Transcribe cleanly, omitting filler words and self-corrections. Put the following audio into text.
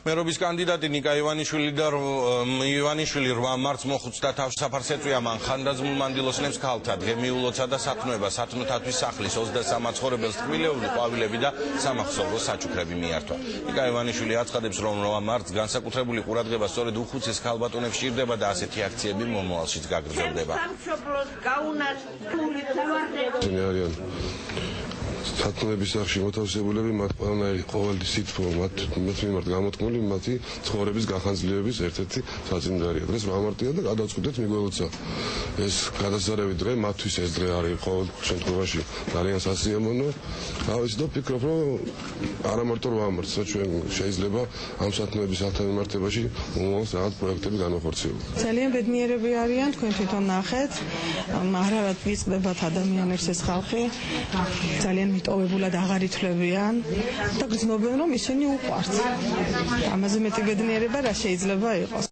მერობის კანდიდატი ნიკა ივანიშვილი და ივანიშვილი 8 მარტს მოხუცდა თავს საფარსეწვია მან ხანდაზმულ მანდილოსნებს ქალთა დღემიულოცა და სათნოება სათნოთათვის სახლის 23 მაცხოვრებელს ტკბილეული ყვავილები და სამახსოვრო საჩუქრები მიართვა. ნიკა ივანიშვილი აცხადებს, რომ 8 მარტს განსაკუთრებული ყურადღება სწორედ უხუცეს ქალბატონებს სჭირდება და ასეთი აქციები მომავალშიც გაგრძელდება. სათნოების სახში მოთავსებულები მათ ყველანაირი ყოველი სითბო მათ მიმართ გამოთქმული მათი ცხოვრების გახანძლების ერთ-ერთი საწინდარია. დღეს 8 მარტია და გადავწყვიტეთ მიგველოცა ეს გადასარევი დღე მათთვის ეს დღე არის ყოველ შემთხვევაში ძალიან სასიამოვნო. თავის და ვფიქრობ, რომ არა მარტო 8 მარტს, ჩვენ შეიძლება ამ სათნოების აღთამიმართებაში უმოვალ რაღაც პროექტები განვახორციელოთ. ძალიან ბედნიერები არიან, თქვენ თვითონ ნახეთ, მაგრამ ვიწყდებათ ადამიანებს ეს ხალხი ძალიან მიტოვებულად აღარ ითვლებიან და გრძნობენ, რომ ისინი უყვართ. ამაზე მეტი ბედნიერება რა შეიძლება იყოს.